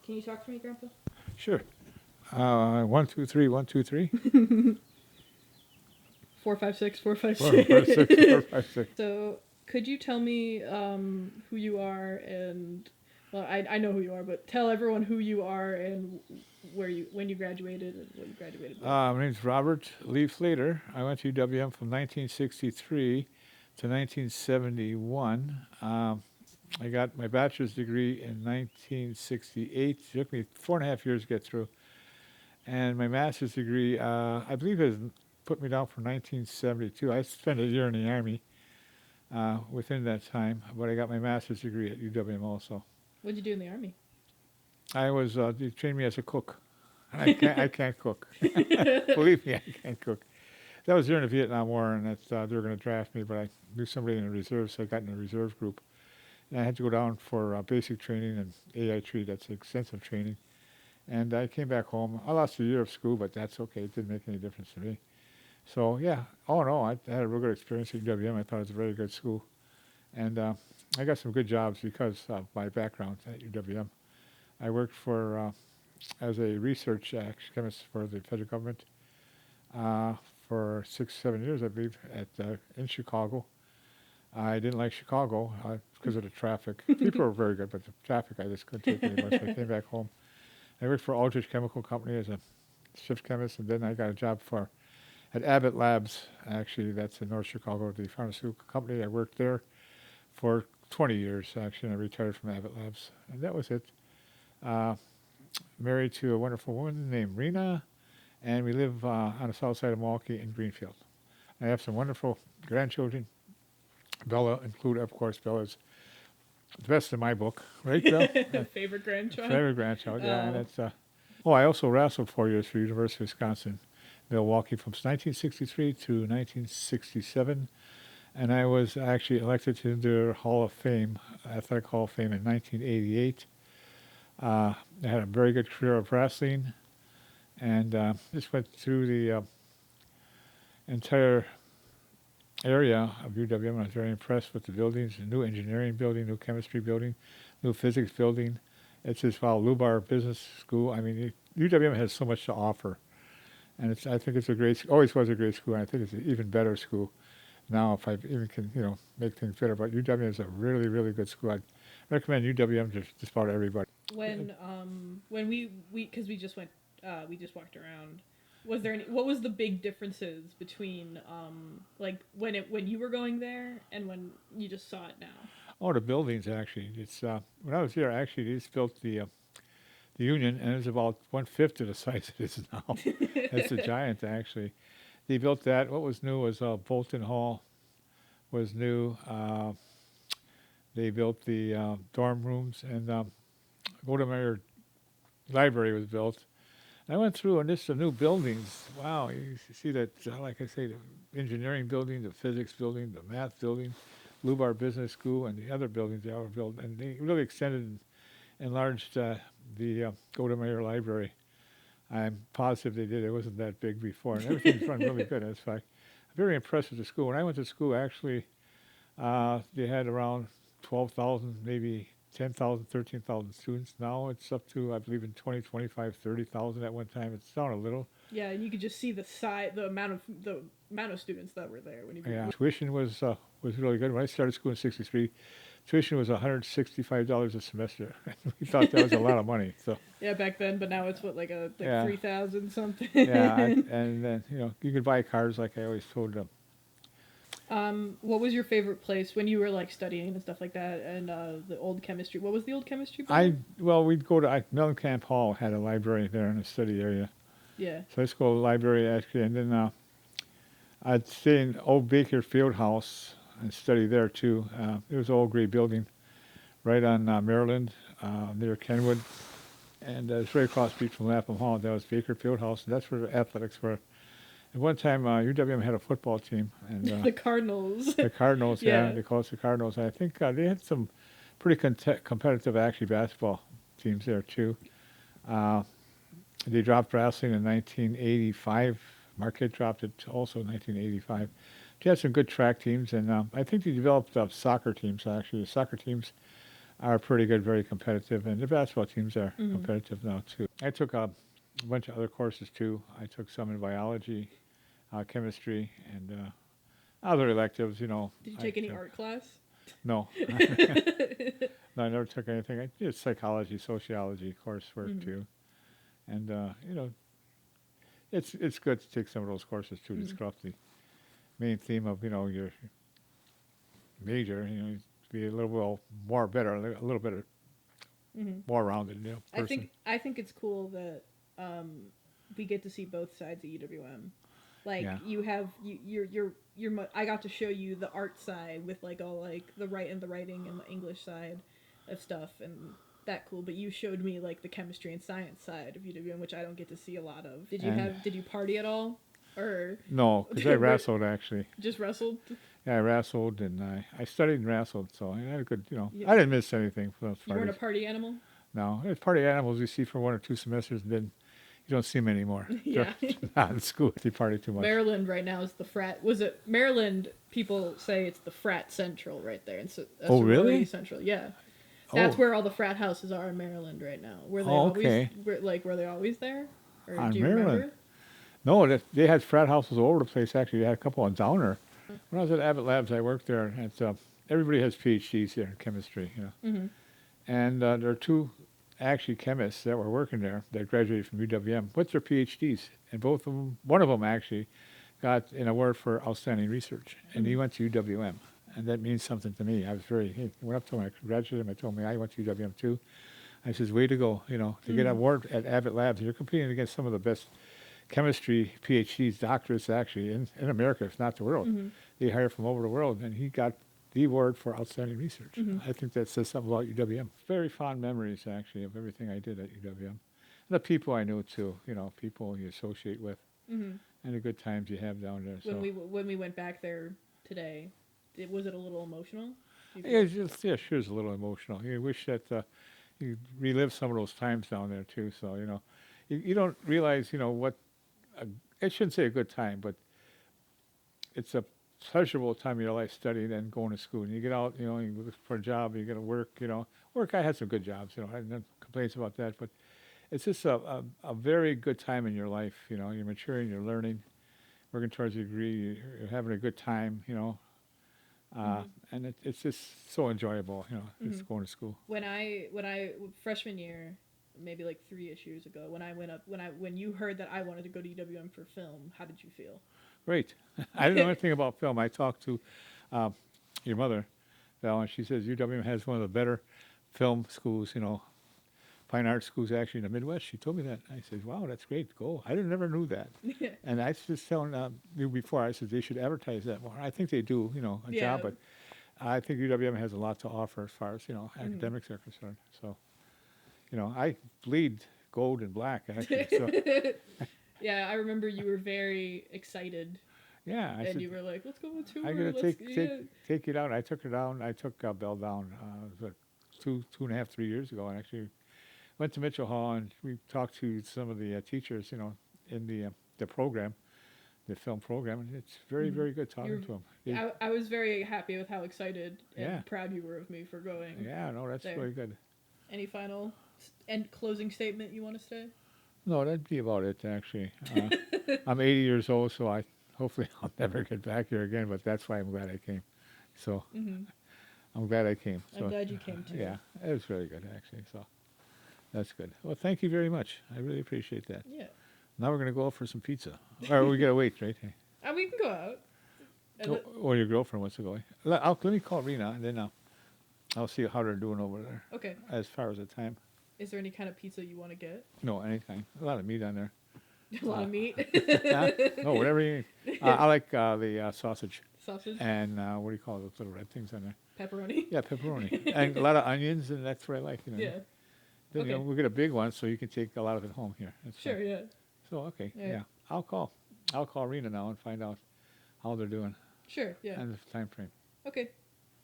Can you talk to me, Grandpa? Sure. 1, 2, 3, 1, 2, 3. 456, 4, 5, 6, 4, 456. 5, 6. So, could you tell me who you are and well, I know who you are, but tell everyone who you are and where you when you graduated and what you graduated with. My name's Robert Lee Flater. I went to UWM from 1963 to 1971. I got my bachelor's degree in 1968. It took me 4.5 years to get through. And my master's degree, I believe, has put me down for 1972. I spent a year in the Army within that time, but I got my master's degree at UWM also. What'd you do in the army? They trained me as a cook. I can't cook. Believe me, I can't cook. That was during the Vietnam War, and they were going to draft me, but I knew somebody in the reserves, so I got in the reserve group. And I had to go down for basic training and AI3, that's extensive training. And I came back home. I lost a year of school, but that's okay. It didn't make any difference to me. So, yeah, all in all, I had a real good experience at UWM. I thought it was a very good school. And I got some good jobs because of my background at UWM. I worked as a research chemist for the federal government uh, for 6, 7 years, I believe, in Chicago. I didn't like Chicago because of the traffic. People were very good, but the traffic I just couldn't take anymore. So I came back home. I worked for Aldrich Chemical Company as a shift chemist, and then I got a job at Abbott Labs. Actually, that's in North Chicago, the pharmaceutical company. I worked there for 20 years. Actually, and I retired from Abbott Labs, and that was it. Uh, Married to a wonderful woman named Rena, and we live on the south side of Milwaukee in Greenfield. I have some wonderful grandchildren. Bella included, of course. Bella's the best in my book, right, Bella? Favorite grandchild? Favorite grandchild, yeah. And Oh. it's I also wrestled 4 years for University of Wisconsin, Milwaukee, from 1963 to 1967, and I was actually elected to their Hall of Fame, Athletic Hall of Fame, in 1988. I had a very good career of wrestling, and just went through the entire area of UWM. I was very impressed with the buildings, the new engineering building, new chemistry building, new physics building. It's just, wow, Lubar Business School. I mean, UWM has so much to offer. And I think it's always was a great school, and I think it's an even better school now if I even can, make things better. But UWM is a really, really good school. I'd recommend UWM to just about everybody. When we because we just walked around. Was there any? What was the big differences between like when you were going there and when you just saw it now? Oh, the buildings, actually. It's when I was there, actually, they just built the Union, and it's about 1/5 of the size it is now. It's a giant, actually. They built that. What was new was Bolton Hall was new. They built the dorm rooms, and Golda Meir Library was built. I went through, and this the new buildings. Wow, you see that, like I say, the engineering building, the physics building, the math building, Lubar Business School, and the other buildings they all built, and they really extended and enlarged the Golda Meir Library. I'm positive they did. It wasn't that big before, and everything's run really good. In fact, very impressed with the school. When I went to school, actually, they had around 12,000, maybe 10,000, 13,000 students. Now it's up to, I believe, in 2025, 30,000 at one time. It's down a little. Yeah, and you could just see the amount of students that were there when you. Yeah, tuition was really good. When I started school in '63, tuition was $165 a semester. We thought that was a lot of money. So Yeah, back then, but now it's what like yeah, 3,000 something. yeah, and then you could buy cars, like I always told them. What was your favorite place when you were like studying and stuff like that? And the old chemistry. What was the old chemistry building? We'd go to Mellencamp Hall had a library there in the study area. Yeah. So let's go to the library, actually, and then I'd stay in Old Baker Field House and study there too. It was an old gray building right on Maryland, near Kenwood, and it's right across the street from Lapham Hall. That was Baker Field House, and that's where the athletics were. At one time, UWM had a football team, and The Cardinals. the Cardinals, yeah, Yeah. they call us the Cardinals. I think they had some pretty competitive, actually, basketball teams there too. Uh, they dropped wrestling in 1985. Marquette dropped it also in 1985. They had some good track teams, and I think they developed soccer teams, actually. The soccer teams are pretty good, very competitive, and the basketball teams are Mhm. competitive now too. I took a bunch of other courses too. I took some in biology, chemistry, and other electives. Did you I take any took- art class? No, no, I never took anything. I did psychology, sociology coursework Mhm. too, and it's good to take some of those courses too. To Mhm. screw up the main theme of your major. To be a little more better, a little better, Mhm. more rounded, person. I think it's cool that we get to see both sides of UWM. Like Yeah. you have I got to show you the art side with like all like the writing and the English side of stuff and that cool. But you showed me like the chemistry and science side of UWM, which I don't get to see a lot of. And Did you party at all, or no, because I What- wrestled actually. just wrestled? Yeah, I wrestled and I studied and wrestled, so I had a good, Yeah. I didn't miss anything from those You weren't a parties. party animal. No, there's party animals you see for 1 or 2 semesters, and then you don't see them anymore. Yeah. They're not in school. They party too much. Maryland right now is the frat. Was it Maryland? People say it's the frat central right there. And so, Oh, really? sorority Central, yeah. That's Oh. where all the frat houses are in Maryland right now. Were they Oh, always okay. were they always there? Or On do you Maryland. remember? No, they had frat houses all over the place. Actually, they had a couple on Downer. When I was at Abbott Labs, I worked there. And everybody has PhDs there in chemistry. Mm-hmm. And there are two actually chemists that were working there that graduated from UWM with their PhDs, and both of them, one of them actually, got an award for outstanding research, and he went to UWM, and that means something to me. I went up to him, I congratulated him, I told him I went to UWM too. I says, way to go, to get an award at Abbott Labs. You're competing against some of the best chemistry PhDs, doctorates actually in America, if not the world. Mm-hmm. They hire from over the world, and he got the award for outstanding research. Mm-hmm. I think that says something about UWM. Very fond memories, actually, of everything I did at UWM. And the people I knew, too, people you associate with, Mm-hmm. and the good times you have down there. So. When we went back there today, was it a little emotional? Do you Yeah, think? yeah, sure, it's a little emotional. You wish that you relive some of those times down there, too. So, you don't realize, what, I shouldn't say a good time, but it's a pleasurable time of your life studying and going to school. And you get out, you look for a job, you get to work, Work, I had some good jobs, I had no complaints about that, but it's just a very good time in your life, You're maturing, you're learning, working towards a degree, you're having a good time, and it's just so enjoyable, just going to school. When I freshman year, maybe like 3-ish years ago, when you heard that I wanted to go to UWM for film, how did you feel? Great. I didn't know anything about film. I talked to your mother, Val, and she says UWM has one of the better film schools, fine art schools actually in the Midwest. She told me that. I said, wow, that's great. Go. I never knew that. And I was just telling you before, I said they should advertise that more. I think they do, a Yeah. job, but I think UWM has a lot to offer as far as, academics are concerned. So, I bleed gold and black, actually. So, Yeah, I remember you were very excited, yeah. I and said, you were like, "Let's go on a tour." I'm gonna let's, take it out. I took her down. I took Belle down. It was 2.5, 3 years ago, and actually went to Mitchell Hall and we talked to some of the teachers, in the program, the film program, and it's very, Mhm. very good talking to them. I was very happy with how excited and Yeah. proud you were of me for going. Yeah, no, that's There. really good. Any final and closing statement you want to say? No, that'd be about it, actually. I'm 80 years old, so hopefully I'll never get back here again, but that's why I'm glad I came. So Mm-hmm. I'm glad I came. So, I'm glad you came too. Yeah, it was really good, actually. So that's good. Well, thank you very much. I really appreciate that. Yeah. Now we're going to go out for some pizza. Or we got to wait, right? And we can go out. And Or your girlfriend wants to go. Let me call Rena, and then I'll see how they're doing over there okay. as far as the time. Is there any kind of pizza you want to get? No, anything. A lot of meat on there. A lot of meat. No, whatever you need. I like the sausage Sausage. and what do you call those little red things on there? Pepperoni. Yeah, pepperoni. And a lot of onions, and that's what I like. Yeah. Then, Okay. we'll get a big one so you can take a lot of it home here. That's fine. Sure. Yeah. So, okay, Yeah. yeah. I'll call Rena now and find out how they're doing Sure. Yeah. and the time frame. Okay.